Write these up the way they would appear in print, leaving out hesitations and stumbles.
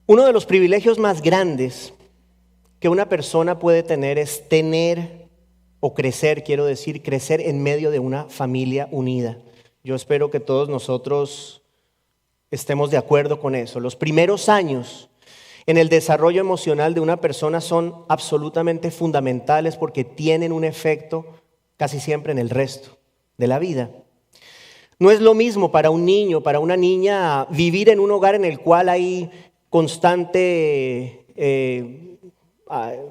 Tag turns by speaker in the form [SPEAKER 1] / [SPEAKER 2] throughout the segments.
[SPEAKER 1] Uno de los privilegios más grandes que una persona puede tener es tener o crecer, quiero decir, crecer en medio de una familia unida. Yo espero que todos nosotros estemos de acuerdo con eso. Los primeros años en el desarrollo emocional de una persona son absolutamente fundamentales porque tienen un efecto casi siempre en el resto de la vida. No es lo mismo para un niño, para una niña, vivir en un hogar en el cual hay constante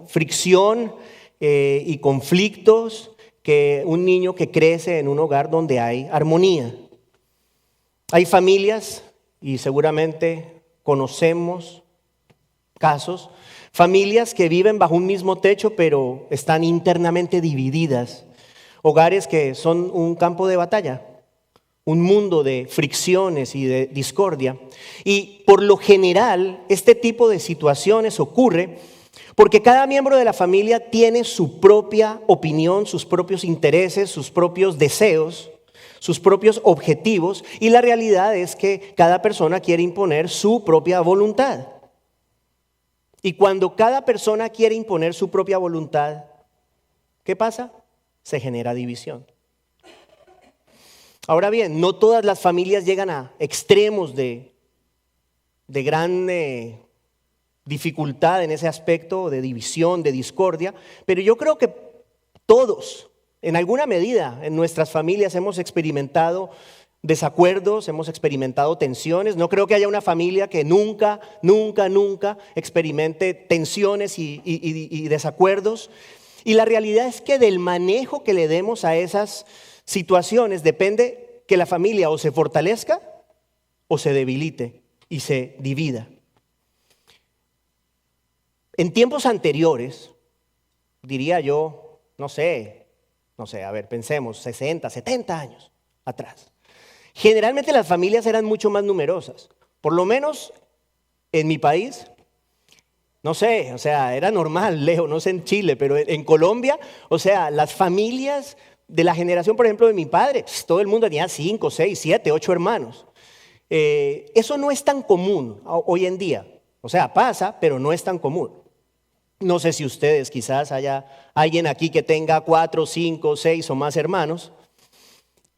[SPEAKER 1] fricción y conflictos que un niño que crece en un hogar donde hay armonía. Hay familias, y seguramente conocemos casos, familias que viven bajo un mismo techo pero están internamente divididas. Hogares que son un campo de batalla, un mundo de fricciones y de discordia. Y por lo general, este tipo de situaciones ocurre porque cada miembro de la familia tiene su propia opinión, sus propios intereses, sus propios deseos, sus propios objetivos. Y la realidad es que cada persona quiere imponer su propia voluntad. Y cuando cada persona quiere imponer su propia voluntad, ¿qué pasa? Se genera división. Ahora bien, no todas las familias llegan a extremos de gran dificultad en ese aspecto de división, de discordia, pero yo creo que todos, en alguna medida, en nuestras familias hemos experimentado desacuerdos, hemos experimentado tensiones. No creo que haya una familia que nunca experimente tensiones y desacuerdos. Y la realidad es que del manejo que le demos a esas situaciones depende que la familia o se fortalezca o se debilite y se divida. En tiempos anteriores, diría yo, no sé, a ver, pensemos, 60, 70 años atrás. Generalmente las familias eran mucho más numerosas. Por lo menos en mi país, no sé, era normal, Leo, no sé en Chile, pero en Colombia, las familias de la generación, por ejemplo, de mi padre, todo el mundo tenía 5, 6, 7, 8 hermanos. Eso no es tan común hoy en día. Pasa, pero no es tan común. No sé si ustedes, quizás haya alguien aquí que tenga 4, 5, 6 o más hermanos.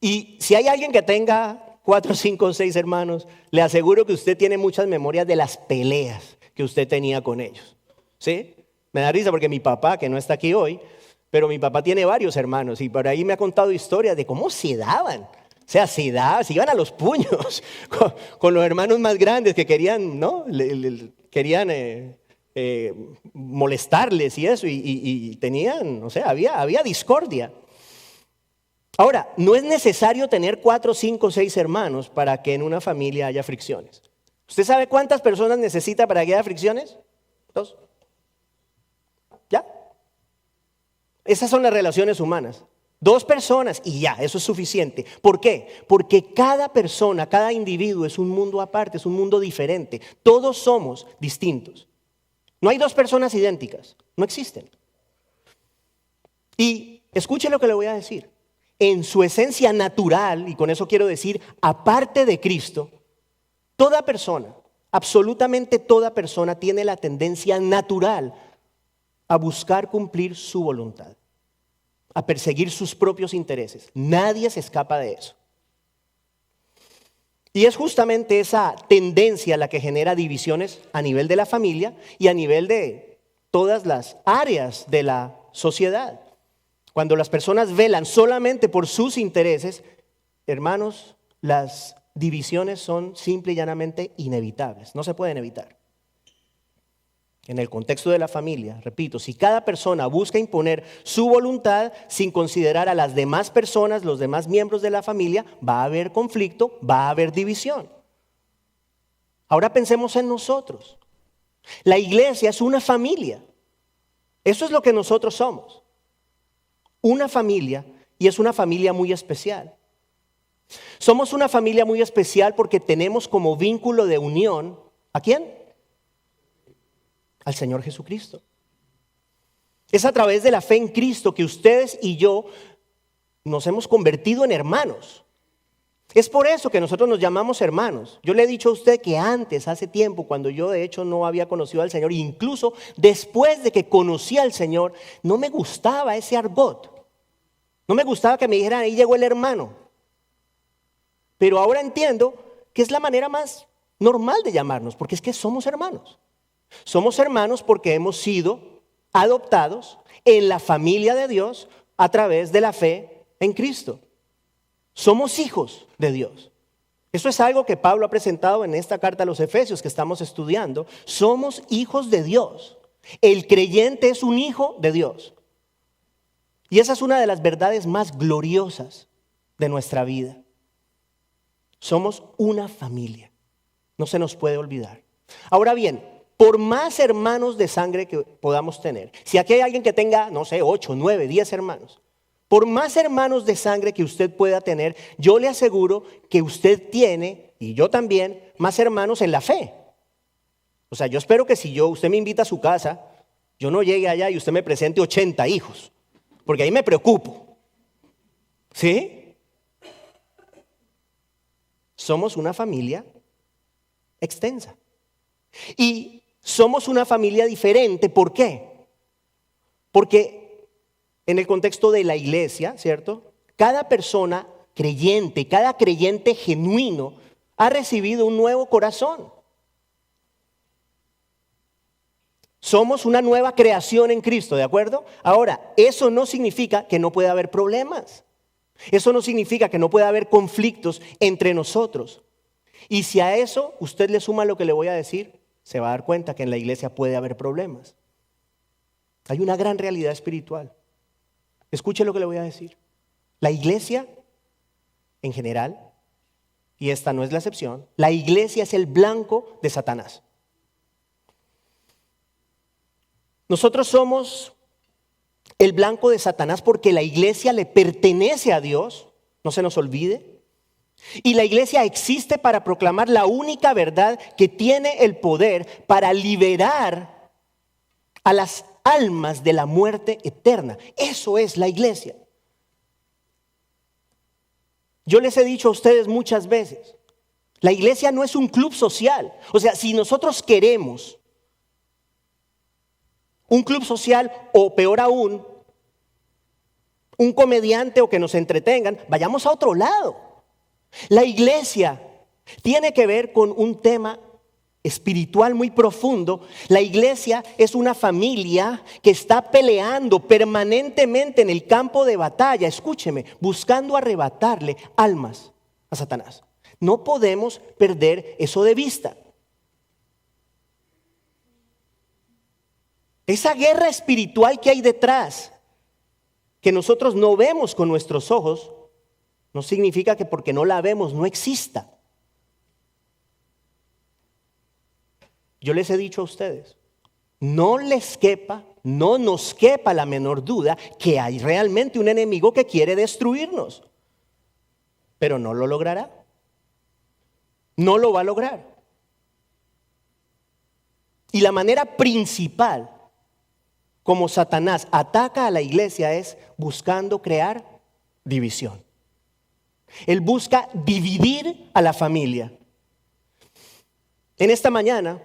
[SPEAKER 1] Y si hay alguien que tenga 4, 5, 6 hermanos, le aseguro que usted tiene muchas memorias de las peleas que usted tenía con ellos. ¿Sí? Me da risa porque mi papá, que no está aquí hoy, pero mi papá tiene varios hermanos y por ahí me ha contado historias de cómo se daban. Se iban a los puños con los hermanos más grandes que querían, ¿no? Querían molestarles y eso, y tenían, había discordia. Ahora, no es necesario tener 4, 5, 6 hermanos para que en una familia haya fricciones. ¿Usted sabe cuántas personas necesita para que haya fricciones? 2. ¿Ya? Esas son las relaciones humanas. 2 personas y ya, eso es suficiente. ¿Por qué? Porque cada persona, cada individuo es un mundo aparte, es un mundo diferente. Todos somos distintos. No hay 2 personas idénticas, no existen. Y escuche lo que le voy a decir. En su esencia natural, y con eso quiero decir, aparte de Cristo, toda persona, absolutamente toda persona tiene la tendencia natural a buscar cumplir su voluntad, a perseguir sus propios intereses. Nadie se escapa de eso. Y es justamente esa tendencia la que genera divisiones a nivel de la familia y a nivel de todas las áreas de la sociedad. Cuando las personas velan solamente por sus intereses, hermanos, las divisiones son simple y llanamente inevitables, no se pueden evitar. En el contexto de la familia, repito, si cada persona busca imponer su voluntad sin considerar a las demás personas, los demás miembros de la familia, va a haber conflicto, va a haber división. Ahora pensemos en nosotros. La iglesia es una familia. Eso es lo que nosotros somos. Una familia, y es una familia muy especial. Somos una familia muy especial porque tenemos como vínculo de unión, ¿a quién? Al Señor Jesucristo. Es a través de la fe en Cristo que ustedes y yo nos hemos convertido en hermanos. Es por eso que nosotros nos llamamos hermanos. Yo le he dicho a usted que antes, hace tiempo, cuando yo de hecho no había conocido al Señor, incluso después de que conocí al Señor, no me gustaba ese argot. No me gustaba que me dijeran, ahí llegó el hermano. Pero ahora entiendo que es la manera más normal de llamarnos, porque es que somos hermanos. Somos hermanos porque hemos sido adoptados en la familia de Dios a través de la fe en Cristo. Somos hijos de Dios. Eso es algo que Pablo ha presentado en esta carta a los Efesios que estamos estudiando. Somos hijos de Dios. El creyente es un hijo de Dios. Y esa es una de las verdades más gloriosas de nuestra vida. Somos una familia. No se nos puede olvidar. Ahora bien, por más hermanos de sangre que podamos tener, si aquí hay alguien que tenga, no sé, 8, 9, 10 hermanos, por más hermanos de sangre que usted pueda tener, yo le aseguro que usted tiene, y yo también, más hermanos en la fe. O sea, yo espero que si usted me invita a su casa, yo no llegue allá y usted me presente 80 hijos, porque ahí me preocupo. ¿Sí? Somos una familia extensa. Y somos una familia diferente. ¿Por qué? Porque en el contexto de la iglesia, ¿cierto? Cada persona creyente, cada creyente genuino ha recibido un nuevo corazón. Somos una nueva creación en Cristo, ¿de acuerdo? Ahora, eso no significa que no pueda haber problemas. Eso no significa que no pueda haber conflictos entre nosotros. Y si a eso usted le suma lo que le voy a decir, se va a dar cuenta que en la iglesia puede haber problemas. Hay una gran realidad espiritual. Escuche lo que le voy a decir. La iglesia, en general, y esta no es la excepción, la iglesia es el blanco de Satanás. Nosotros somos el blanco de Satanás porque la iglesia le pertenece a Dios, no se nos olvide. Y la iglesia existe para proclamar la única verdad que tiene el poder para liberar a las almas de la muerte eterna. Eso es la iglesia. Yo les he dicho a ustedes muchas veces, la iglesia no es un club social. O sea, si nosotros queremos un club social o peor aún, un comediante o que nos entretengan, vayamos a otro lado. La iglesia tiene que ver con un tema espiritual muy profundo. La iglesia es una familia que está peleando permanentemente en el campo de batalla, escúcheme, buscando arrebatarle almas a Satanás. No podemos perder eso de vista. Esa guerra espiritual que hay detrás, que nosotros no vemos con nuestros ojos, no significa que porque no la vemos no exista. Yo les he dicho a ustedes, no nos quepa la menor duda que hay realmente un enemigo que quiere destruirnos, pero no lo logrará. No lo va a lograr. Y la manera principal como Satanás ataca a la iglesia es buscando crear división. Él busca dividir a la familia. En esta mañana,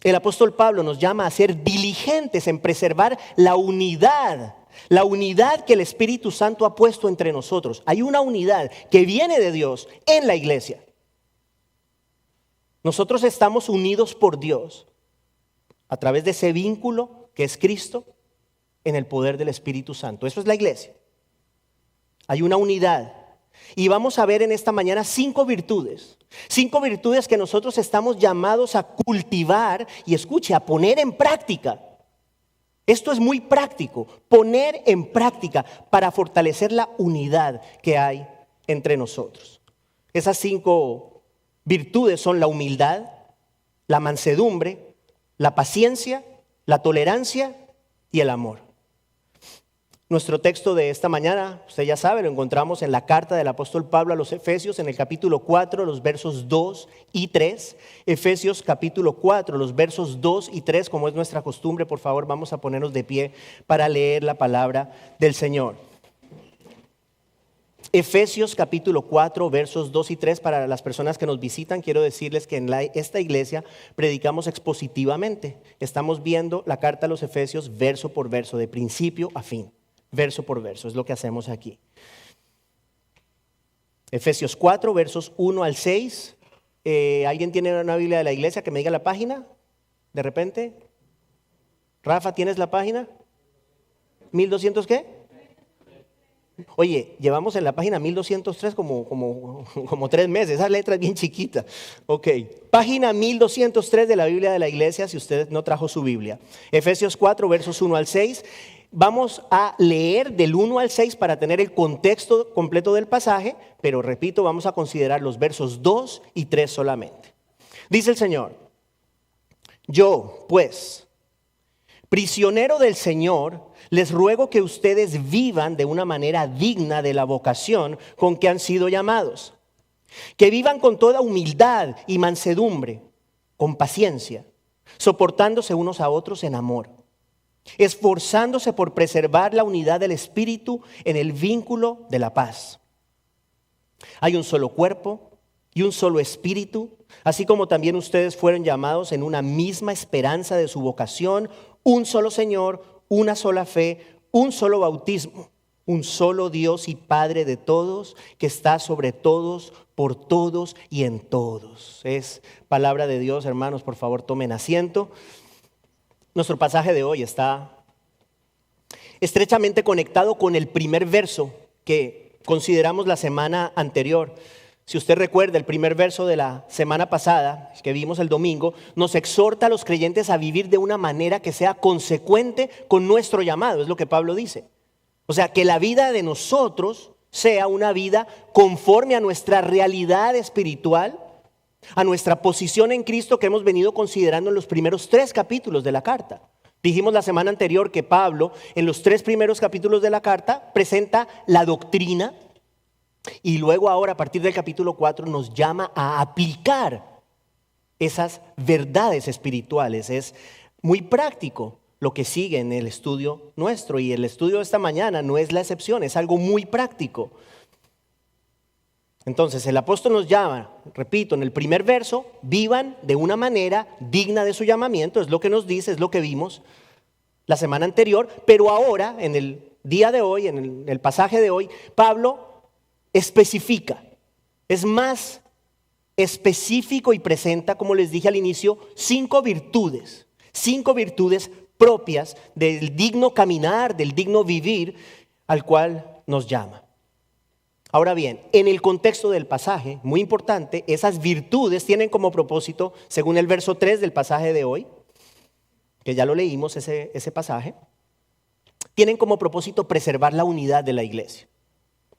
[SPEAKER 1] el apóstol Pablo nos llama a ser diligentes en preservar la unidad que el Espíritu Santo ha puesto entre nosotros. Hay una unidad que viene de Dios en la iglesia. Nosotros estamos unidos por Dios a través de ese vínculo que es Cristo en el poder del Espíritu Santo. Eso es la iglesia. Hay una unidad. Y vamos a ver en esta mañana 5 virtudes. 5 virtudes que nosotros estamos llamados a cultivar y escuche, a poner en práctica. Esto es muy práctico, poner en práctica para fortalecer la unidad que hay entre nosotros. Esas 5 virtudes son la humildad, la mansedumbre, la paciencia, la tolerancia y el amor. Nuestro texto de esta mañana, usted ya sabe, lo encontramos en la carta del apóstol Pablo a los Efesios, en el capítulo 4, los versos 2 y 3. Efesios capítulo 4, los versos 2 y 3, como es nuestra costumbre, por favor, vamos a ponernos de pie para leer la palabra del Señor. Efesios capítulo 4, versos 2 y 3, para las personas que nos visitan, quiero decirles que en esta iglesia predicamos expositivamente. Estamos viendo la carta a los Efesios verso por verso, de principio a fin, verso por verso, es lo que hacemos aquí. Efesios 4, versos 1 al 6. ¿Alguien tiene una Biblia de la iglesia que me diga la página? De repente. Rafa, ¿tienes la página? ¿1200 qué? Oye, llevamos en la página 1203 como 3 meses. Esa letra es bien chiquita. Ok, página 1203 de la Biblia de la iglesia, si usted no trajo su Biblia. Efesios 4, versos 1 al 6. Vamos a leer del 1 al 6 para tener el contexto completo del pasaje, pero repito, vamos a considerar los versos 2 y 3 solamente. Dice el Señor: yo, pues, prisionero del Señor, les ruego que ustedes vivan de una manera digna de la vocación con que han sido llamados. Que vivan con toda humildad y mansedumbre, con paciencia, soportándose unos a otros en amor, esforzándose por preservar la unidad del Espíritu en el vínculo de la paz. Hay un solo cuerpo y un solo Espíritu, así como también ustedes fueron llamados en una misma esperanza de su vocación, un solo Señor, una sola fe, un solo bautismo, un solo Dios y Padre de todos, que está sobre todos, por todos y en todos. Es palabra de Dios, hermanos, por favor tomen asiento. Nuestro pasaje de hoy está estrechamente conectado con el primer verso que consideramos la semana anterior. Si usted recuerda, el primer verso de la semana pasada, que vimos el domingo, nos exhorta a los creyentes a vivir de una manera que sea consecuente con nuestro llamado, es lo que Pablo dice. O sea, que la vida de nosotros sea una vida conforme a nuestra realidad espiritual, a nuestra posición en Cristo que hemos venido considerando en los primeros 3 capítulos de la carta. Dijimos la semana anterior que Pablo, en los 3 primeros capítulos de la carta, presenta la doctrina. Y luego ahora, a partir del capítulo 4, nos llama a aplicar esas verdades espirituales. Es muy práctico lo que sigue en el estudio nuestro. Y el estudio de esta mañana no es la excepción, es algo muy práctico. Entonces, el apóstol nos llama, repito, en el primer verso, vivan de una manera digna de su llamamiento. Es lo que nos dice, es lo que vimos la semana anterior. Pero ahora, en el día de hoy, en el pasaje de hoy, Pablo especifica, es más específico y presenta, como les dije al inicio, 5 virtudes propias del digno caminar, del digno vivir al cual nos llama. Ahora bien, en el contexto del pasaje, muy importante, esas virtudes tienen como propósito, según el verso 3 del pasaje de hoy, que ya lo leímos ese pasaje, tienen como propósito preservar la unidad de la iglesia.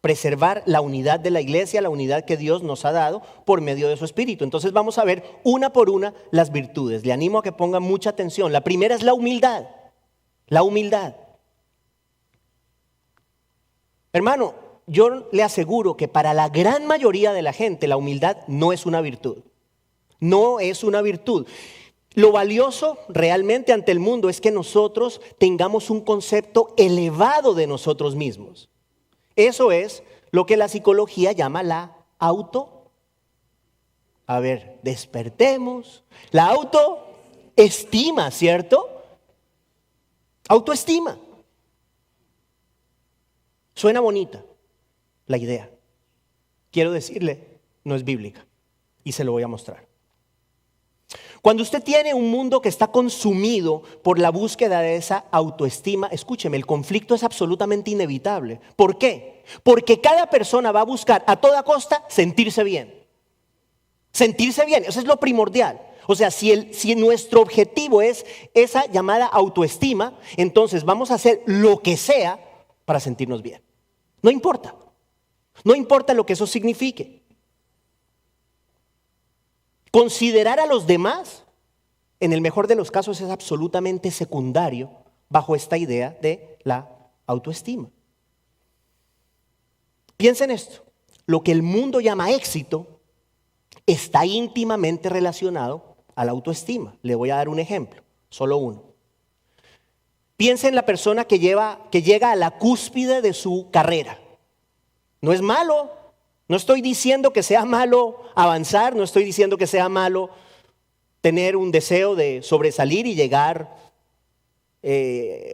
[SPEAKER 1] Preservar la unidad de la iglesia, la unidad que Dios nos ha dado por medio de su Espíritu. Entonces vamos a ver una por una las virtudes. Le animo a que pongan mucha atención. La primera es la humildad. La humildad. Hermano, yo le aseguro que para la gran mayoría de la gente la humildad no es una virtud. No es una virtud. Lo valioso realmente ante el mundo es que nosotros tengamos un concepto elevado de nosotros mismos. Eso es lo que la psicología llama la despertemos. La autoestima, ¿cierto? Autoestima. Suena bonita la idea. Quiero decirle, no es bíblica. Y se lo voy a mostrar. Cuando usted tiene un mundo que está consumido por la búsqueda de esa autoestima, escúcheme, el conflicto es absolutamente inevitable. ¿Por qué? Porque cada persona va a buscar a toda costa sentirse bien. Sentirse bien, eso es lo primordial. O sea, si nuestro objetivo es esa llamada autoestima, entonces vamos a hacer lo que sea para sentirnos bien. No importa. No importa lo que eso signifique. Considerar a los demás, en el mejor de los casos, es absolutamente secundario bajo esta idea de la autoestima. Piensa en esto. Lo que el mundo llama éxito está íntimamente relacionado a la autoestima. Le voy a dar un ejemplo, solo uno. Piensa en la persona que llega a la cúspide de su carrera. No es malo. No estoy diciendo que sea malo avanzar, no estoy diciendo que sea malo tener un deseo de sobresalir y llegar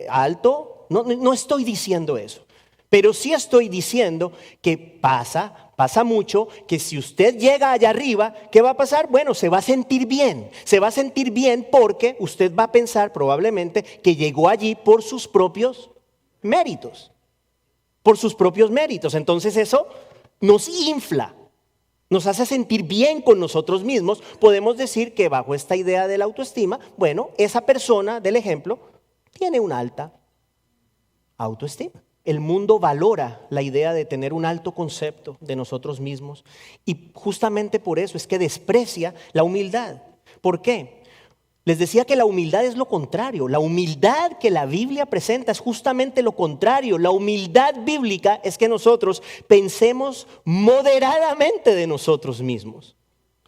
[SPEAKER 1] alto. No estoy diciendo eso. Pero sí estoy diciendo que pasa mucho, que si usted llega allá arriba, ¿qué va a pasar? Bueno, se va a sentir bien. Se va a sentir bien porque usted va a pensar probablemente que llegó allí por sus propios méritos. Por sus propios méritos. Entonces eso nos infla, nos hace sentir bien con nosotros mismos. Podemos decir que bajo esta idea de la autoestima, bueno, esa persona del ejemplo tiene una alta autoestima. El mundo valora la idea de tener un alto concepto de nosotros mismos y justamente por eso es que desprecia la humildad. ¿Por qué? Les decía que la humildad es lo contrario. La humildad que la Biblia presenta es justamente lo contrario. La humildad bíblica es que nosotros pensemos moderadamente de nosotros mismos.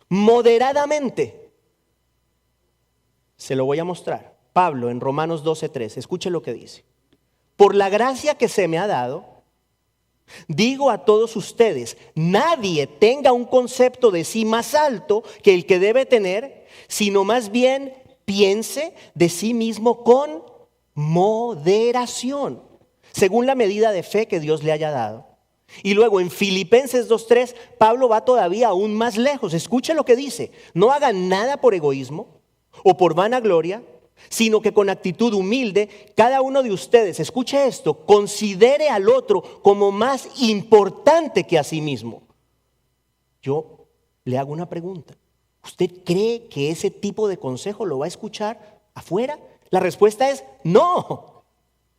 [SPEAKER 1] Moderadamente. Se lo voy a mostrar. Pablo en Romanos 12:3. Escuche lo que dice. Por la gracia que se me ha dado, digo a todos ustedes, nadie tenga un concepto de sí más alto que el que debe tener, sino más bien piense de sí mismo con moderación, según la medida de fe que Dios le haya dado. Y luego en Filipenses 2:3, Pablo va todavía aún más lejos. Escuche lo que dice: no hagan nada por egoísmo o por vanagloria, sino que con actitud humilde, cada uno de ustedes, escuche esto, considere al otro como más importante que a sí mismo. Yo le hago una pregunta. ¿Usted cree que ese tipo de consejo lo va a escuchar afuera? La respuesta es no,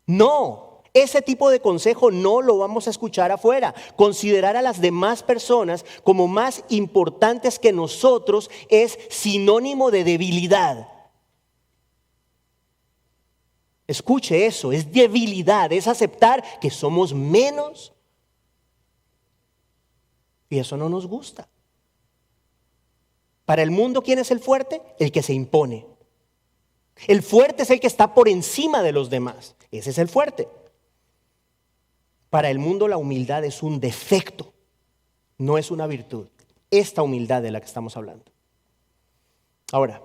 [SPEAKER 1] no. Ese tipo de consejo no lo vamos a escuchar afuera. Considerar a las demás personas como más importantes que nosotros es sinónimo de debilidad. Escuche eso, es debilidad, es aceptar que somos menos. Y eso no nos gusta. Para el mundo, ¿quién es el fuerte? El que se impone. El fuerte es el que está por encima de los demás. Ese es el fuerte. Para el mundo la humildad es un defecto, no es una virtud. Esta humildad de la que estamos hablando. Ahora,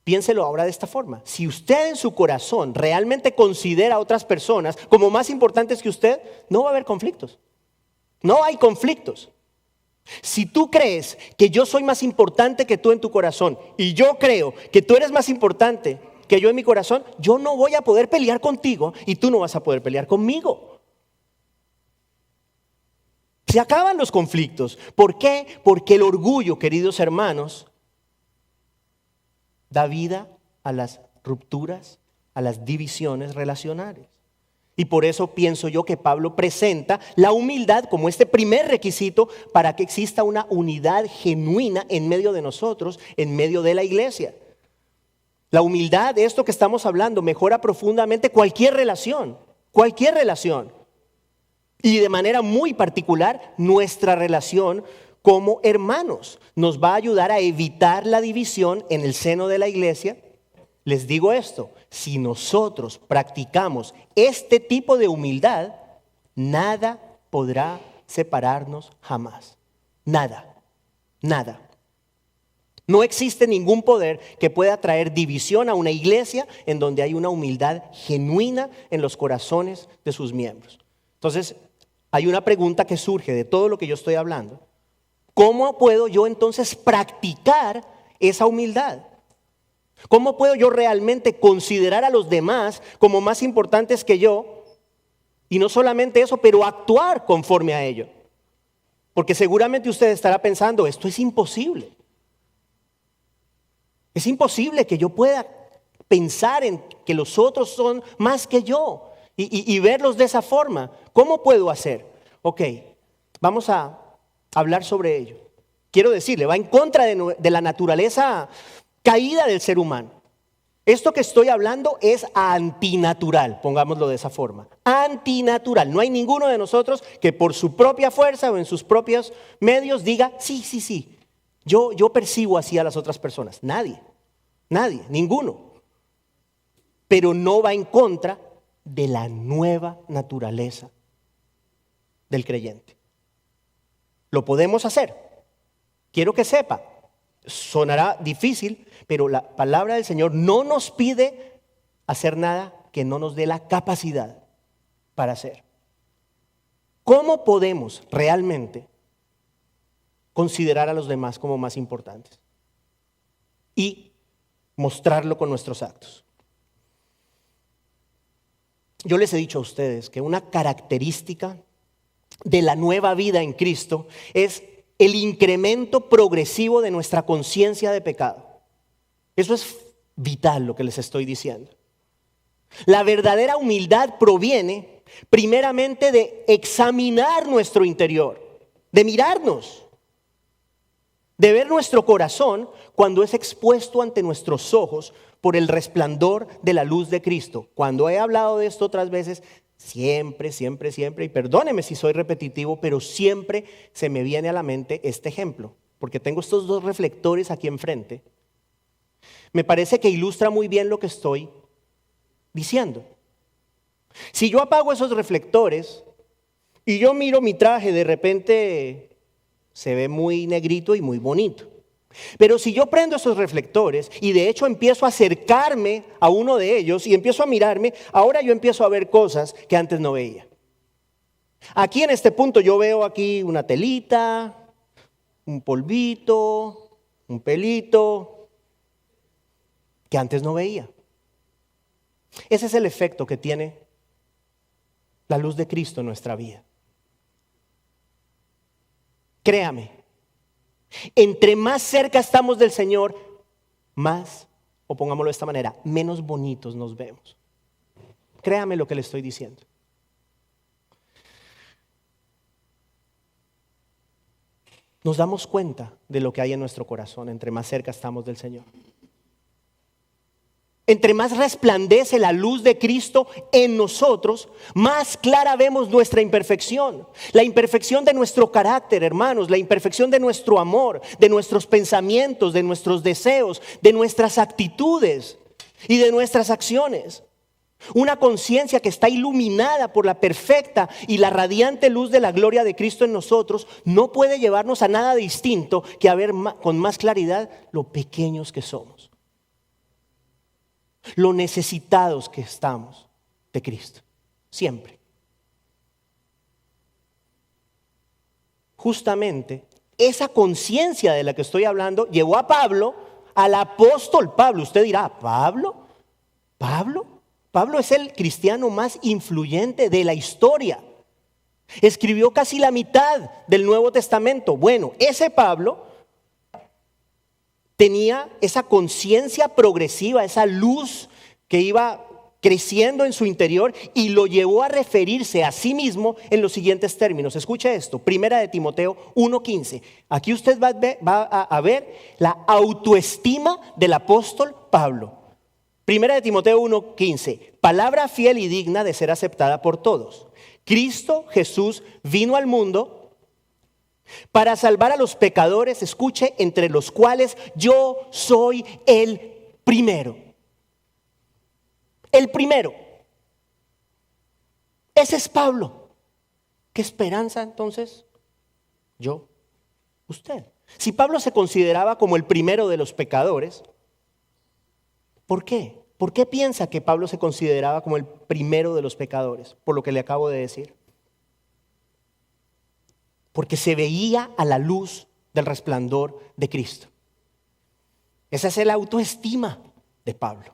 [SPEAKER 1] piénselo ahora de esta forma. Si usted en su corazón realmente considera a otras personas como más importantes que usted, no va a haber conflictos. No hay conflictos. Si tú crees que yo soy más importante que tú en tu corazón y yo creo que tú eres más importante que yo en mi corazón, yo no voy a poder pelear contigo y tú no vas a poder pelear conmigo. Se acaban los conflictos. ¿Por qué? Porque el orgullo, queridos hermanos, da vida a las rupturas, a las divisiones relacionales. Y por eso pienso yo que Pablo presenta la humildad como este primer requisito para que exista una unidad genuina en medio de nosotros, en medio de la iglesia. La humildad, de esto que estamos hablando, mejora profundamente cualquier relación. Y de manera muy particular, nuestra relación como hermanos. Nos va a ayudar a evitar la división en el seno de la iglesia. Les digo esto, si nosotros practicamos este tipo de humildad, nada podrá separarnos jamás. Nada. No existe ningún poder que pueda traer división a una iglesia en donde hay una humildad genuina en los corazones de sus miembros. Entonces, hay una pregunta que surge de todo lo que yo estoy hablando. ¿Cómo puedo yo entonces practicar esa humildad? ¿Cómo puedo yo realmente considerar a los demás como más importantes que yo? Y no solamente eso, pero actuar conforme a ello. Porque seguramente usted estará pensando, esto es imposible. Es imposible que yo pueda pensar en que los otros son más que yo y verlos de esa forma. ¿Cómo puedo hacer? Ok, vamos a hablar sobre ello. Quiero decirle, va en contra de la naturaleza caída del ser humano. Esto que estoy hablando es antinatural, pongámoslo de esa forma. Antinatural. No hay ninguno de nosotros que por su propia fuerza o en sus propios medios diga, sí. Yo percibo así a las otras personas. Nadie, ninguno. Pero no va en contra de la nueva naturaleza del creyente. Lo podemos hacer. Quiero que sepa, sonará difícil, pero la palabra del Señor no nos pide hacer nada que no nos dé la capacidad para hacer. ¿Cómo podemos realmente considerar a los demás como más importantes y mostrarlo con nuestros actos? Yo les he dicho a ustedes que una característica de la nueva vida en Cristo es el incremento progresivo de nuestra conciencia de pecado. Eso es vital lo que les estoy diciendo. La verdadera humildad proviene primeramente de examinar nuestro interior, de mirarnos, de ver nuestro corazón cuando es expuesto ante nuestros ojos por el resplandor de la luz de Cristo. Cuando he hablado de esto otras veces, siempre, y perdóneme si soy repetitivo, pero siempre se me viene a la mente este ejemplo, porque tengo estos dos reflectores aquí enfrente. Me parece que ilustra muy bien lo que estoy diciendo. Si yo apago esos reflectores y yo miro mi traje, de repente se ve muy negrito y muy bonito. Pero si yo prendo esos reflectores y de hecho empiezo a acercarme a uno de ellos y empiezo a mirarme, ahora yo empiezo a ver cosas que antes no veía. Aquí en este punto yo veo aquí una telita, un polvito, un pelito, que antes no veía. Ese es el efecto que tiene la luz de Cristo en nuestra vida. Créame, entre más cerca estamos del Señor, más, o pongámoslo de esta manera, menos bonitos nos vemos. Créame lo que le estoy diciendo. Nos damos cuenta de lo que hay en nuestro corazón entre más cerca estamos del Señor. Entre más resplandece la luz de Cristo en nosotros, más clara vemos nuestra imperfección. La imperfección de nuestro carácter, hermanos, la imperfección de nuestro amor, de nuestros pensamientos, de nuestros deseos, de nuestras actitudes y de nuestras acciones. Una conciencia que está iluminada por la perfecta y la radiante luz de la gloria de Cristo en nosotros no puede llevarnos a nada distinto que a ver con más claridad lo pequeños que somos, lo necesitados que estamos de Cristo, siempre. Justamente esa conciencia de la que estoy hablando llevó a Pablo, al apóstol Pablo. Usted dirá, ¿Pablo? Pablo es el cristiano más influyente de la historia. Escribió casi la mitad del Nuevo Testamento. Bueno, ese Pablo tenía esa conciencia progresiva, esa luz que iba creciendo en su interior y lo llevó a referirse a sí mismo en los siguientes términos. Escuche esto, Primera de Timoteo 1:15. Aquí usted va a ver la autoestima del apóstol Pablo. Primera de Timoteo 1:15, palabra fiel y digna de ser aceptada por todos. Cristo Jesús vino al mundo para salvar a los pecadores, escuche, entre los cuales yo soy el primero. El primero. Ese es Pablo. ¿Qué esperanza entonces? Yo, usted. Si Pablo se consideraba como el primero de los pecadores, ¿por qué? ¿Por qué piensa que Pablo se consideraba como el primero de los pecadores? Por lo que le acabo de decir. Porque se veía a la luz del resplandor de Cristo. Esa es la autoestima de Pablo.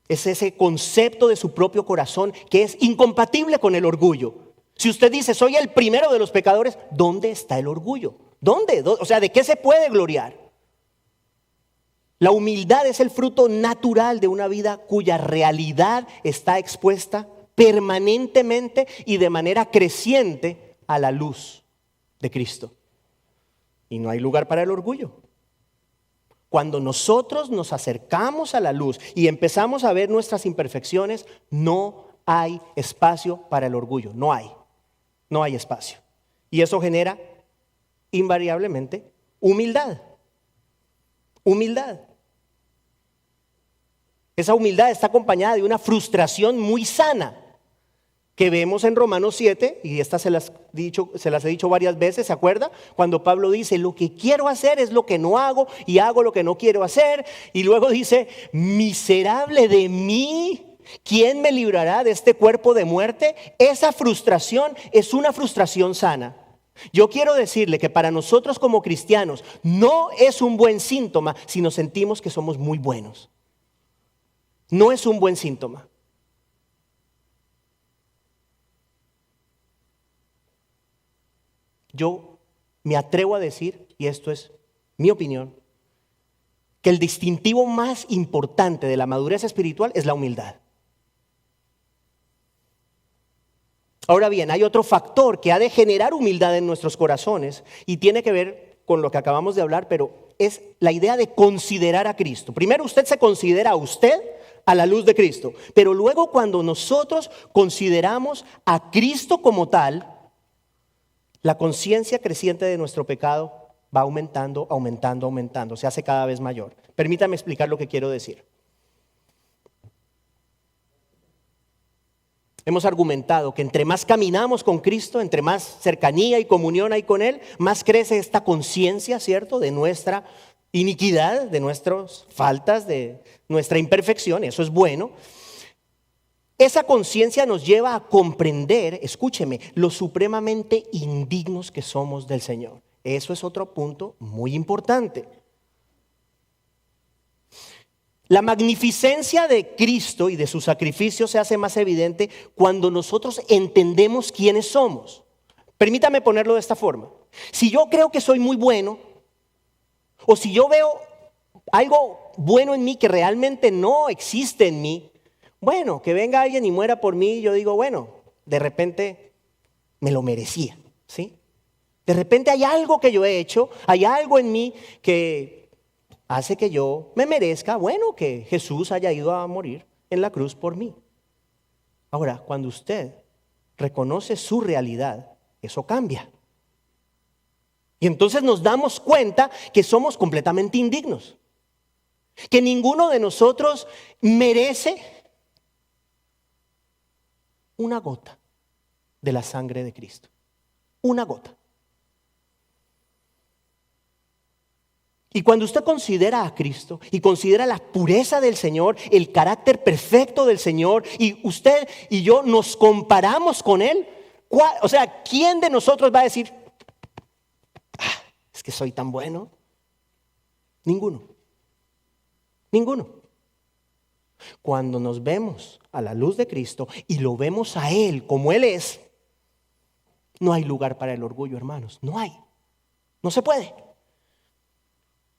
[SPEAKER 1] Es ese concepto de su propio corazón que es incompatible con el orgullo. Si usted dice, soy el primero de los pecadores, ¿dónde está el orgullo? ¿Dónde? O sea, ¿de qué se puede gloriar? La humildad es el fruto natural de una vida cuya realidad está expuesta permanentemente y de manera creciente a la luz de Cristo. Y no hay lugar para el orgullo. Cuando nosotros nos acercamos a la luz y empezamos a ver nuestras imperfecciones, no hay espacio para el orgullo. No hay espacio. Y eso genera invariablemente humildad. Humildad. Esa humildad está acompañada de una frustración muy sana. que vemos en Romanos 7, y estas se las he dicho varias veces, ¿se acuerda? Cuando Pablo dice, lo que quiero hacer es lo que no hago, y hago lo que no quiero hacer, y luego dice, miserable de mí, ¿quién me librará de este cuerpo de muerte? Esa frustración es una frustración sana. Yo quiero decirle que para nosotros como cristianos no es un buen síntoma si nos sentimos que somos muy buenos. No es un buen síntoma. Yo me atrevo a decir, y esto es mi opinión, que el distintivo más importante de la madurez espiritual es la humildad. Ahora bien, hay otro factor que ha de generar humildad en nuestros corazones y tiene que ver con lo que acabamos de hablar, pero es la idea de considerar a Cristo. Primero usted se considera a usted a la luz de Cristo, pero luego cuando nosotros consideramos a Cristo como tal, la conciencia creciente de nuestro pecado va aumentando, aumentando, aumentando, se hace cada vez mayor. Permítame explicar lo que quiero decir. Hemos argumentado que entre más caminamos con Cristo, entre más cercanía y comunión hay con Él, más crece esta conciencia, ¿cierto?, de nuestra iniquidad, de nuestras faltas, de nuestra imperfección. Eso es bueno. Esa conciencia nos lleva a comprender, escúcheme, lo supremamente indignos que somos del Señor. Eso es otro punto muy importante. La magnificencia de Cristo y de su sacrificio se hace más evidente cuando nosotros entendemos quiénes somos. Permítame ponerlo de esta forma. Si yo creo que soy muy bueno, o si yo veo algo bueno en mí que realmente no existe en mí, bueno, que venga alguien y muera por mí, yo digo, bueno, de repente me lo merecía, ¿sí? De repente hay algo que yo he hecho, hay algo en mí que hace que yo me merezca, bueno, que Jesús haya ido a morir en la cruz por mí. Ahora, cuando usted reconoce su realidad, eso cambia. Y entonces nos damos cuenta que somos completamente indignos. Que ninguno de nosotros merece una gota de la sangre de Cristo. Una gota. Y cuando usted considera a Cristo y considera la pureza del Señor, el carácter perfecto del Señor, y usted y yo nos comparamos con Él, o sea, ¿quién de nosotros va a decir, es que soy tan bueno? Ninguno. Ninguno. Cuando nos vemos a la luz de Cristo y lo vemos a Él como Él es, no hay lugar para el orgullo, hermanos. No hay. No se puede.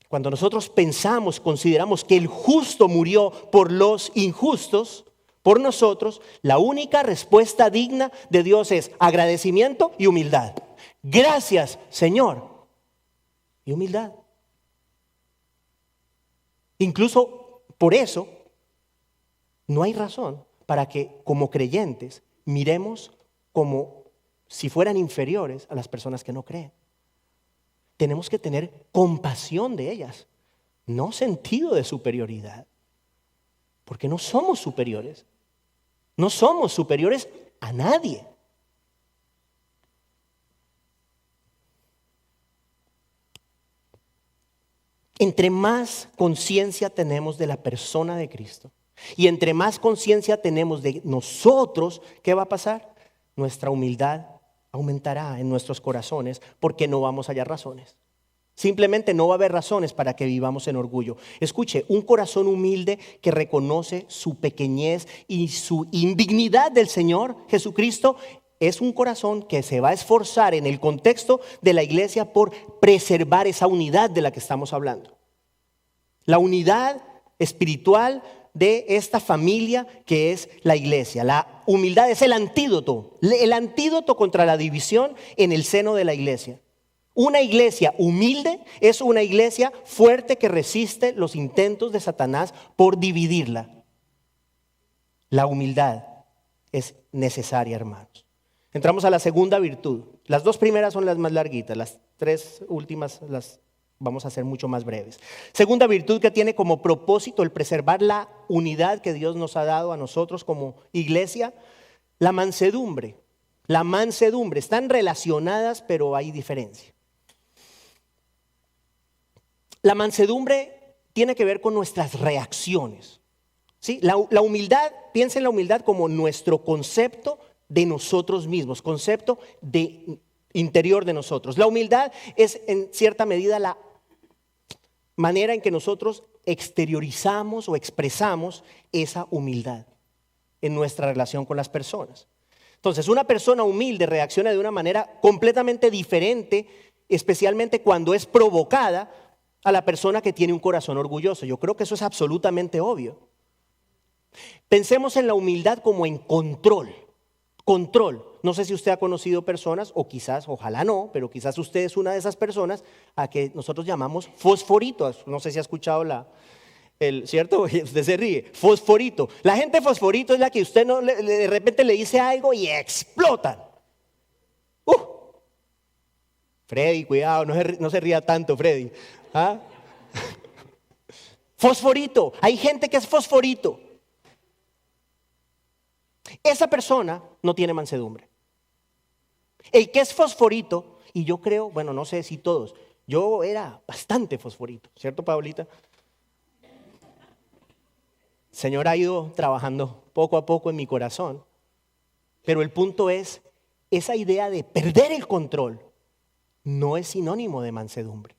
[SPEAKER 1] Cuando nosotros pensamos, consideramos que el justo murió por los injustos, por nosotros, la única respuesta digna de Dios es agradecimiento y humildad. Gracias, Señor. Y humildad. Incluso por eso, no hay razón para que como creyentes miremos como si fueran inferiores a las personas que no creen. Tenemos que tener compasión de ellas, no sentido de superioridad, porque no somos superiores. No somos superiores a nadie. Entre más conciencia tenemos de la persona de Cristo y entre más conciencia tenemos de nosotros, ¿qué va a pasar? Nuestra humildad aumentará en nuestros corazones porque no vamos a hallar razones. Simplemente no va a haber razones para que vivamos en orgullo. Escuche, un corazón humilde que reconoce su pequeñez y su indignidad del Señor Jesucristo es un corazón que se va a esforzar en el contexto de la iglesia por preservar esa unidad de la que estamos hablando. La unidad espiritual de esta familia que es la iglesia. La humildad es el antídoto contra la división en el seno de la iglesia. Una iglesia humilde es una iglesia fuerte que resiste los intentos de Satanás por dividirla. La humildad es necesaria, hermanos. Entramos a la segunda virtud. Las dos primeras son las más larguitas, las tres últimas las vamos a hacer mucho más breves. Segunda virtud que tiene como propósito el preservar la unidad que Dios nos ha dado a nosotros como iglesia, La mansedumbre. La mansedumbre. Están relacionadas, pero hay diferencia. La mansedumbre tiene que ver con nuestras reacciones. ¿Sí? La humildad, piensa en la humildad como nuestro concepto de nosotros mismos, concepto de interior de nosotros. La humildad es en cierta medida la manera en que nosotros exteriorizamos o expresamos esa humildad en nuestra relación con las personas. Entonces, una persona humilde reacciona de una manera completamente diferente, especialmente cuando es provocada, a la persona que tiene un corazón orgulloso. Yo creo que eso es absolutamente obvio. Pensemos en la humildad como en control. Control. No sé si usted ha conocido personas, o quizás, ojalá no, pero quizás usted es una de esas personas a que nosotros llamamos fosforitos. No sé si ha escuchado ¿cierto? Usted se ríe. Fosforito. La gente fosforito es la que usted de repente le dice algo y explotan. Freddy, cuidado, no se ría tanto, Freddy. ¿Ah? Fosforito. Hay gente que es fosforito. Esa persona no tiene mansedumbre. El que es fosforito, y yo creo, bueno, no sé si todos, yo era bastante fosforito, ¿cierto, Paulita? El Señor ha ido trabajando poco a poco en mi corazón, pero el punto es, esa idea de perder el control no es sinónimo de mansedumbre.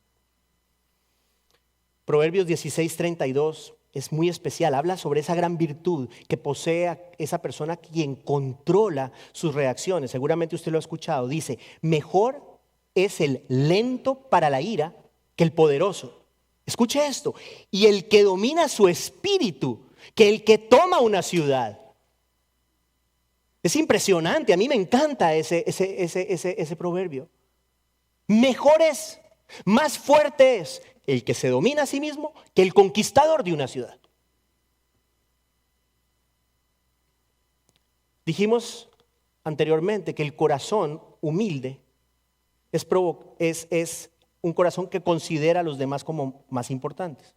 [SPEAKER 1] Proverbios 16:32 es muy especial, habla sobre esa gran virtud que posee esa persona quien controla sus reacciones. Seguramente usted lo ha escuchado, dice, mejor es el lento para la ira que el poderoso. Escuche esto, y el que domina su espíritu que el que toma una ciudad. Es impresionante, a mí me encanta ese proverbio. Mejor es, más fuerte es el que se domina a sí mismo que el conquistador de una ciudad. Dijimos anteriormente que el corazón humilde es un corazón que considera a los demás como más importantes.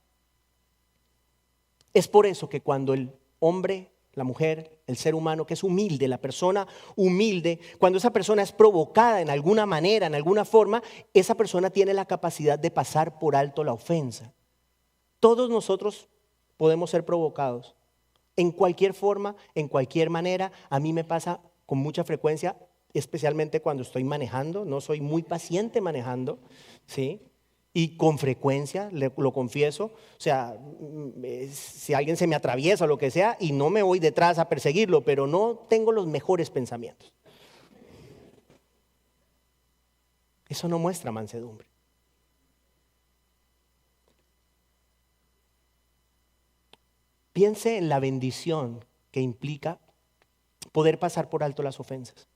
[SPEAKER 1] Es por eso que cuando el hombre, la mujer, el ser humano que es humilde, la persona humilde, cuando esa persona es provocada en alguna manera, en alguna forma, esa persona tiene la capacidad de pasar por alto la ofensa. Todos nosotros podemos ser provocados en cualquier forma, en cualquier manera. A mí me pasa con mucha frecuencia, especialmente cuando estoy manejando, no soy muy paciente manejando, ¿sí? Y con frecuencia, lo confieso, o sea, si alguien se me atraviesa o lo que sea, y no me voy detrás a perseguirlo, pero no tengo los mejores pensamientos. Eso no muestra mansedumbre. Piense en la bendición que implica poder pasar por alto las ofensas.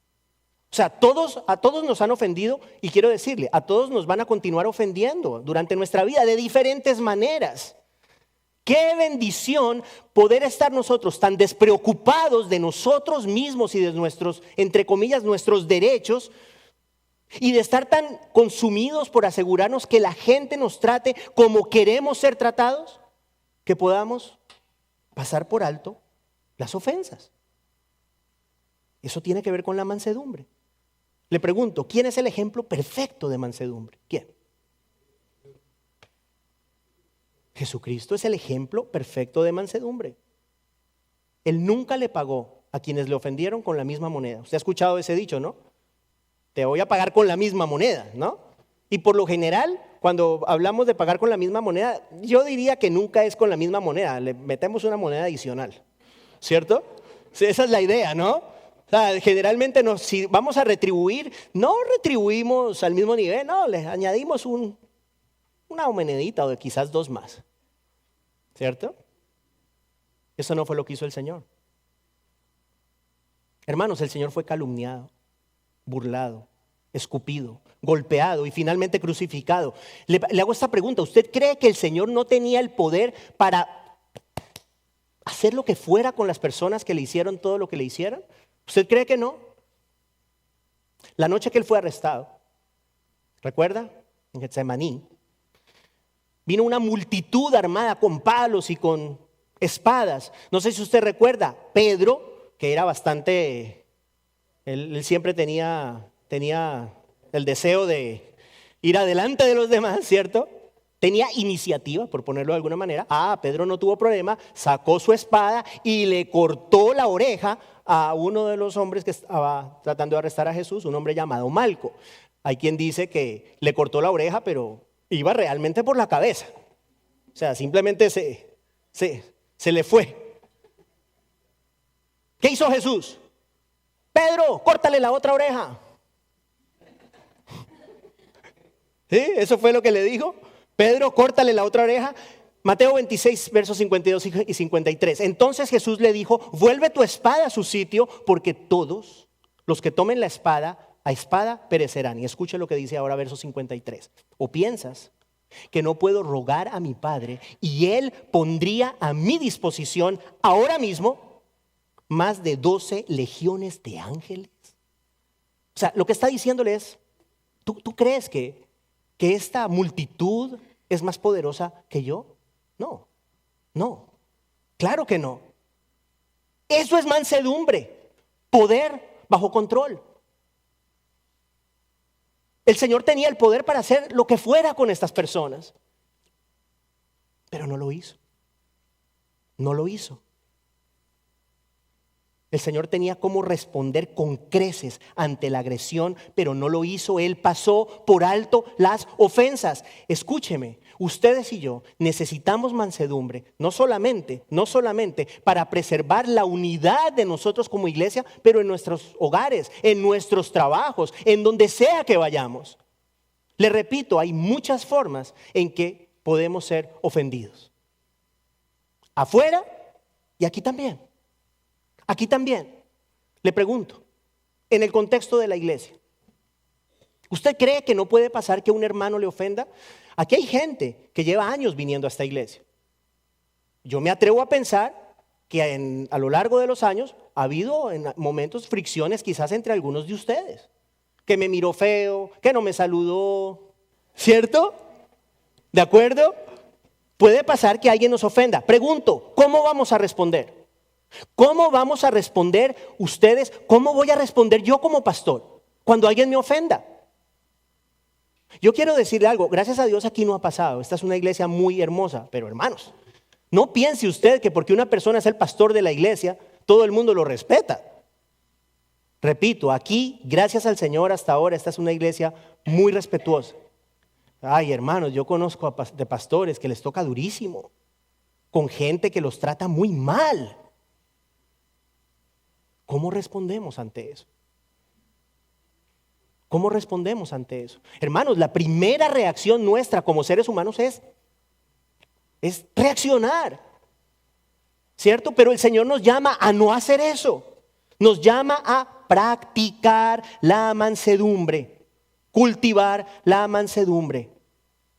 [SPEAKER 1] O sea, a todos nos han ofendido y quiero decirle, a todos nos van a continuar ofendiendo durante nuestra vida de diferentes maneras. Qué bendición poder estar nosotros tan despreocupados de nosotros mismos y de nuestros, entre comillas, nuestros derechos, y de estar tan consumidos por asegurarnos que la gente nos trate como queremos ser tratados, que podamos pasar por alto las ofensas. Eso tiene que ver con la mansedumbre. Le pregunto, ¿quién es el ejemplo perfecto de mansedumbre? ¿Quién? Jesucristo es el ejemplo perfecto de mansedumbre. Él nunca le pagó a quienes le ofendieron con la misma moneda. Usted ha escuchado ese dicho, ¿no? Te voy a pagar con la misma moneda, ¿no? Y por lo general, cuando hablamos de pagar con la misma moneda, yo diría que nunca es con la misma moneda, le metemos una moneda adicional, ¿cierto? Esa es la idea, ¿no? O sea, generalmente si vamos a retribuir, no retribuimos al mismo nivel, no, le añadimos una monedita o quizás dos más, ¿cierto? Eso no fue lo que hizo el Señor. Hermanos, el Señor fue calumniado, burlado, escupido, golpeado y finalmente crucificado. Le hago esta pregunta, ¿usted cree que el Señor no tenía el poder para hacer lo que fuera con las personas que le hicieron todo lo que le hicieron? ¿Usted cree que no? La noche que él fue arrestado, ¿recuerda? En Getsemaní, vino una multitud armada con palos y con espadas. No sé si usted recuerda, Pedro, que era bastante Él siempre tenía el deseo de ir adelante de los demás, ¿cierto? Tenía iniciativa, por ponerlo de alguna manera. Pedro no tuvo problema, sacó su espada y le cortó la oreja a uno de los hombres que estaba tratando de arrestar a Jesús, un hombre llamado Malco. Hay quien dice que le cortó la oreja, pero iba realmente por la cabeza. O sea, simplemente se le fue. ¿Qué hizo Jesús? Pedro, córtale la otra oreja. ¿Sí? Eso fue lo que le dijo. Pedro, córtale la otra oreja. Mateo 26, versos 52 y 53. Entonces Jesús le dijo, vuelve tu espada a su sitio, porque todos los que tomen la espada, a espada perecerán. Y escuche lo que dice ahora verso 53. ¿O piensas que no puedo rogar a mi Padre y Él pondría a mi disposición ahora mismo más de 12 legiones de ángeles? O sea, lo que está diciéndole es, ¿tú crees que esta multitud es más poderosa que yo? No, claro que no. Eso es mansedumbre, poder bajo control. El Señor tenía el poder para hacer lo que fuera con estas personas, pero no lo hizo. No lo hizo. El Señor tenía cómo responder con creces ante la agresión, pero no lo hizo. Él pasó por alto las ofensas. Escúcheme, ustedes y yo necesitamos mansedumbre, no solamente para preservar la unidad de nosotros como iglesia, pero en nuestros hogares, en nuestros trabajos, en donde sea que vayamos. Le repito, hay muchas formas en que podemos ser ofendidos. Afuera y aquí también. Aquí también, le pregunto, en el contexto de la iglesia, ¿usted cree que no puede pasar que un hermano le ofenda? Aquí hay gente que lleva años viniendo a esta iglesia. Yo me atrevo a pensar que a lo largo de los años ha habido en momentos fricciones quizás entre algunos de ustedes. Que me miró feo, que no me saludó, ¿cierto? ¿De acuerdo? Puede pasar que alguien nos ofenda. Pregunto, ¿cómo vamos a responder? ¿Cómo vamos a responder ustedes? ¿Cómo voy a responder yo como pastor cuando alguien me ofenda? Yo quiero decirle algo, gracias a Dios aquí no ha pasado. Esta es una iglesia muy hermosa, pero hermanos, no piense usted que porque una persona es el pastor de la iglesia, todo el mundo lo respeta. Repito, aquí, gracias al Señor hasta ahora, esta es una iglesia muy respetuosa. Ay, hermanos, yo conozco de pastores que les toca durísimo, con gente que los trata muy mal. ¿Cómo respondemos ante eso? ¿Cómo respondemos ante eso? Hermanos, la primera reacción nuestra como seres humanos es reaccionar, ¿cierto? Pero el Señor nos llama a no hacer eso. Nos llama a practicar la mansedumbre, cultivar la mansedumbre.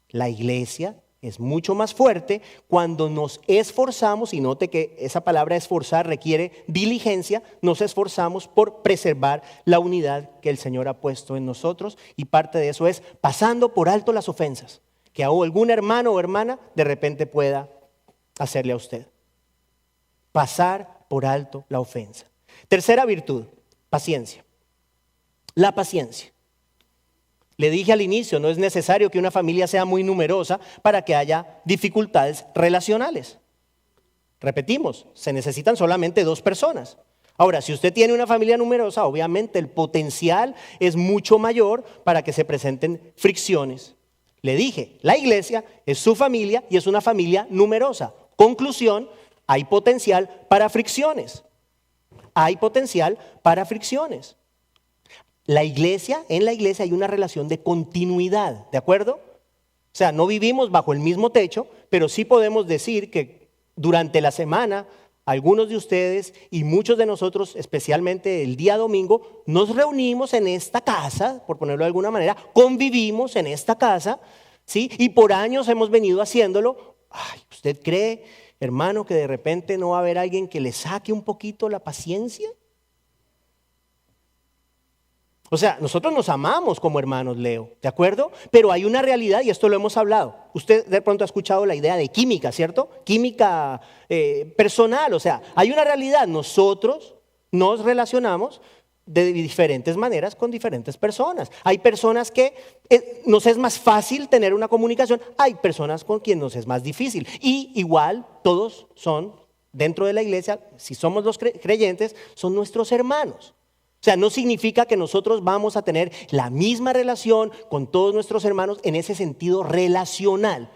[SPEAKER 1] La iglesia es mucho más fuerte cuando nos esforzamos, y note que esa palabra esforzar requiere diligencia, nos esforzamos por preservar la unidad que el Señor ha puesto en nosotros, y parte de eso es pasando por alto las ofensas que algún hermano o hermana de repente pueda hacerle a usted. Pasar por alto la ofensa. Tercera virtud, paciencia. La paciencia. Le dije al inicio, no es necesario que una familia sea muy numerosa para que haya dificultades relacionales. Repetimos, se necesitan solamente 2 personas. Ahora, si usted tiene una familia numerosa, obviamente el potencial es mucho mayor para que se presenten fricciones. Le dije, la iglesia es su familia y es una familia numerosa. Conclusión, hay potencial para fricciones. Hay potencial para fricciones. En la iglesia hay una relación de continuidad, ¿de acuerdo? O sea, no vivimos bajo el mismo techo, pero sí podemos decir que durante la semana, algunos de ustedes y muchos de nosotros, especialmente el día domingo, nos reunimos en esta casa, por ponerlo de alguna manera, convivimos en esta casa, ¿sí? Y por años hemos venido haciéndolo. Ay, ¿usted cree, hermano, que de repente no va a haber alguien que le saque un poquito la paciencia? O sea, nosotros nos amamos como hermanos, Leo, ¿de acuerdo? Pero hay una realidad y esto lo hemos hablado. Usted de pronto ha escuchado la idea de química, ¿cierto? Química personal, o sea, hay una realidad. Nosotros nos relacionamos de diferentes maneras con diferentes personas. Hay personas que nos es más fácil tener una comunicación, hay personas con quienes nos es más difícil. Y igual todos son, dentro de la iglesia, si somos los creyentes, son nuestros hermanos. O sea, no significa que nosotros vamos a tener la misma relación con todos nuestros hermanos en ese sentido relacional.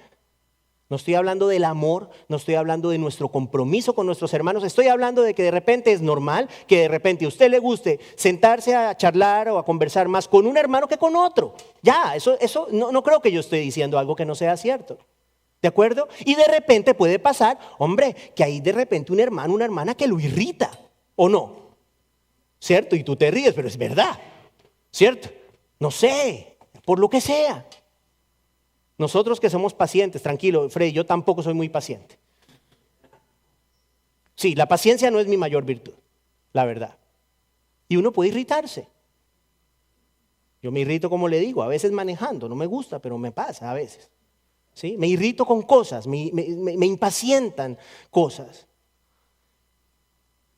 [SPEAKER 1] No estoy hablando del amor, no estoy hablando de nuestro compromiso con nuestros hermanos, estoy hablando de que de repente es normal que de repente a usted le guste sentarse a charlar o a conversar más con un hermano que con otro. Ya, eso no creo que yo esté diciendo algo que no sea cierto. ¿De acuerdo? Y de repente puede pasar, hombre, que hay de repente un hermano, una hermana que lo irrita, ¿o no? ¿Cierto? Y tú te ríes, pero es verdad, ¿cierto? No sé, por lo que sea. Nosotros que somos pacientes, tranquilo, Freddy, yo tampoco soy muy paciente. Sí, la paciencia no es mi mayor virtud, la verdad. Y uno puede irritarse. Yo me irrito, como le digo, a veces manejando, no me gusta, pero me pasa a veces. ¿Sí? Me irrito con cosas, me impacientan cosas.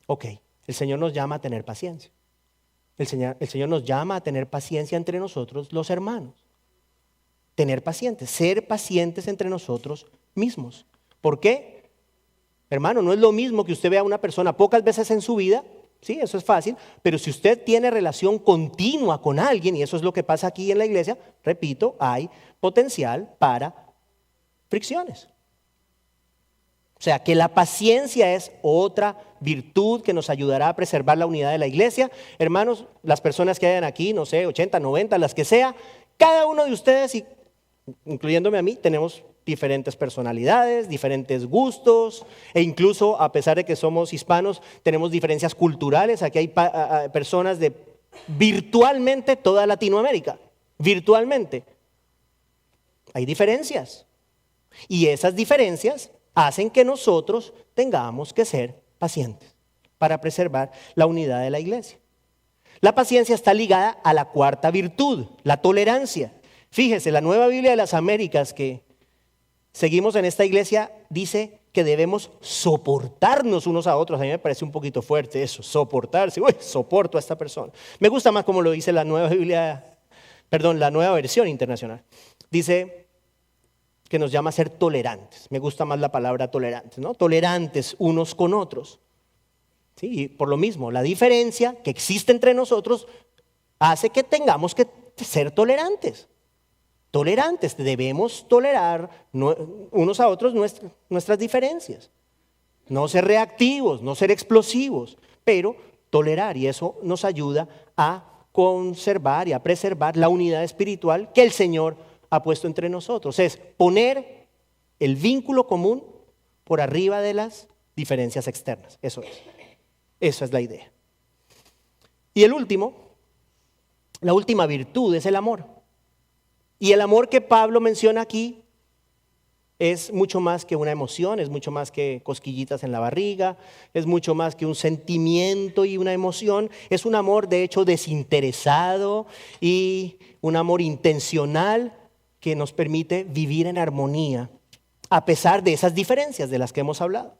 [SPEAKER 1] Ok, el Señor nos llama a tener paciencia. El Señor nos llama a tener paciencia entre nosotros, los hermanos. Tener pacientes, ser pacientes entre nosotros mismos. ¿Por qué? Hermano, no es lo mismo que usted vea a una persona pocas veces en su vida, sí, eso es fácil, pero si usted tiene relación continua con alguien, y eso es lo que pasa aquí en la iglesia, repito, hay potencial para fricciones. O sea, que la paciencia es otra virtud que nos ayudará a preservar la unidad de la iglesia. Hermanos, las personas que hayan aquí, no sé, 80, 90, las que sea, cada uno de ustedes, y incluyéndome a mí, tenemos diferentes personalidades, diferentes gustos, e incluso a pesar de que somos hispanos, tenemos diferencias culturales. Aquí hay personas de virtualmente toda Latinoamérica, virtualmente. Hay diferencias. Y esas diferencias hacen que nosotros tengamos que ser pacientes para preservar la unidad de la iglesia. La paciencia está ligada a la cuarta virtud, la tolerancia. Fíjese, la Nueva Biblia de las Américas que seguimos en esta iglesia dice que debemos soportarnos unos a otros. A mí me parece un poquito fuerte eso, soportarse. Uy, soporto a esta persona. Me gusta más como lo dice la Nueva Biblia, la Nueva Versión Internacional. Dice que nos llama a ser tolerantes. Me gusta más la palabra tolerantes, ¿no? Tolerantes unos con otros. Sí, y por lo mismo, la diferencia que existe entre nosotros hace que tengamos que ser tolerantes. Tolerantes, debemos tolerar unos a otros nuestras diferencias. No ser reactivos, no ser explosivos, pero tolerar, y eso nos ayuda a conservar y a preservar la unidad espiritual que el Señor ha puesto entre nosotros. Es poner el vínculo común por arriba de las diferencias externas. Eso es. Esa es la idea. Y la última virtud es el amor. Y el amor que Pablo menciona aquí es mucho más que una emoción, es mucho más que cosquillitas en la barriga, es mucho más que un sentimiento y una emoción. Es un amor de hecho desinteresado y un amor intencional que nos permite vivir en armonía a pesar de esas diferencias de las que hemos hablado.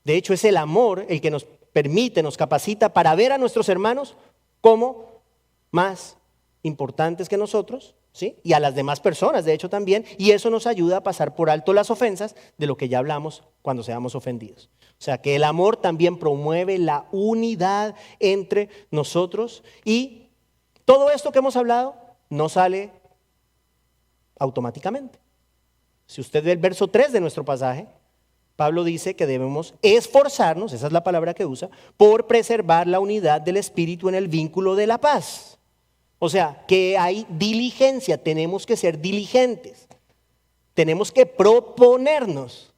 [SPEAKER 1] De hecho, es el amor el que nos permite, nos capacita para ver a nuestros hermanos como más importantes que nosotros, ¿sí? Y a las demás personas, de hecho, también. Y eso nos ayuda a pasar por alto las ofensas, de lo que ya hablamos cuando seamos ofendidos. O sea, que el amor también promueve la unidad entre nosotros. Y todo esto que hemos hablado no sale automáticamente. Si usted ve el verso 3 de nuestro pasaje, Pablo dice que debemos esforzarnos, esa es la palabra que usa, por preservar la unidad del espíritu en el vínculo de la paz. O sea, que hay diligencia, tenemos que ser diligentes, tenemos que proponernos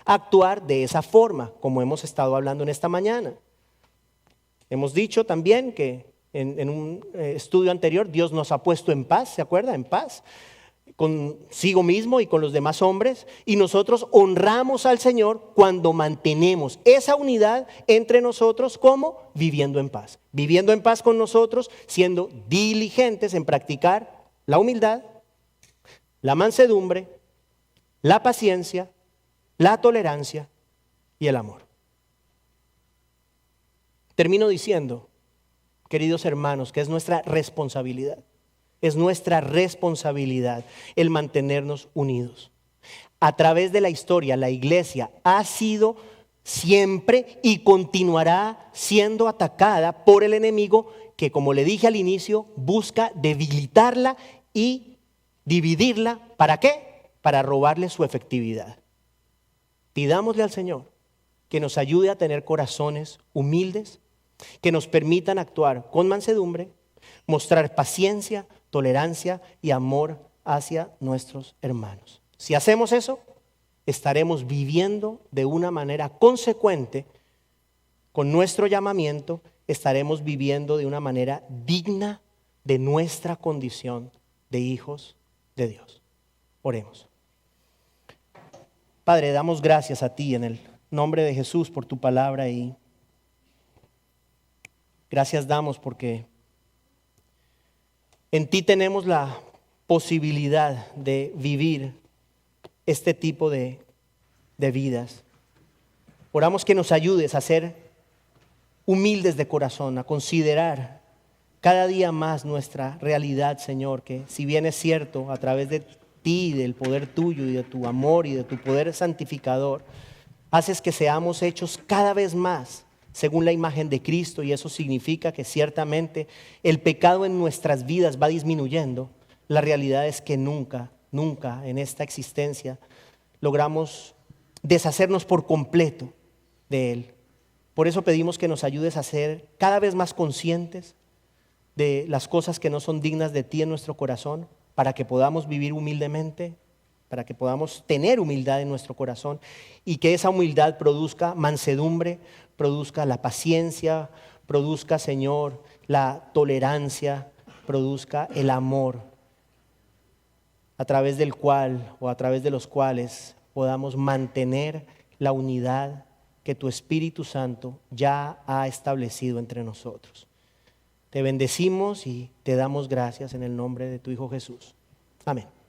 [SPEAKER 1] actuar de esa forma, como hemos estado hablando en esta mañana. Hemos dicho también que en un estudio anterior, Dios nos ha puesto en paz, ¿se acuerda? En paz, consigo mismo y con los demás hombres, y nosotros honramos al Señor cuando mantenemos esa unidad entre nosotros, como viviendo en paz con nosotros, siendo diligentes en practicar la humildad, la mansedumbre, la paciencia, la tolerancia y el amor. Termino diciendo queridos hermanos, que es nuestra responsabilidad. Es nuestra responsabilidad el mantenernos unidos. A través de la historia, la iglesia ha sido siempre y continuará siendo atacada por el enemigo que, como le dije al inicio, busca debilitarla y dividirla. ¿Para qué? Para robarle su efectividad. Pidámosle al Señor que nos ayude a tener corazones humildes, que nos permitan actuar con mansedumbre, mostrar paciencia, tolerancia y amor hacia nuestros hermanos. Si hacemos eso, estaremos viviendo de una manera consecuente con nuestro llamamiento, estaremos viviendo de una manera digna de nuestra condición de hijos de Dios. Oremos. Padre, damos gracias a ti en el nombre de Jesús por tu palabra y gracias damos porque en ti tenemos la posibilidad de vivir este tipo de vidas. Oramos que nos ayudes a ser humildes de corazón, a considerar cada día más nuestra realidad, Señor, que si bien es cierto, a través de ti, del poder tuyo y de tu amor y de tu poder santificador, haces que seamos hechos cada vez más según la imagen de Cristo, y eso significa que ciertamente el pecado en nuestras vidas va disminuyendo. La realidad es que nunca en esta existencia logramos deshacernos por completo de él. Por eso pedimos que nos ayudes a ser cada vez más conscientes de las cosas que no son dignas de ti en nuestro corazón, para que podamos vivir humildemente, para que podamos tener humildad en nuestro corazón y que esa humildad produzca mansedumbre, produzca la paciencia, produzca, Señor, la tolerancia, produzca el amor, a través del cual o a través de los cuales podamos mantener la unidad que tu Espíritu Santo ya ha establecido entre nosotros. Te bendecimos y te damos gracias en el nombre de tu Hijo Jesús. Amén.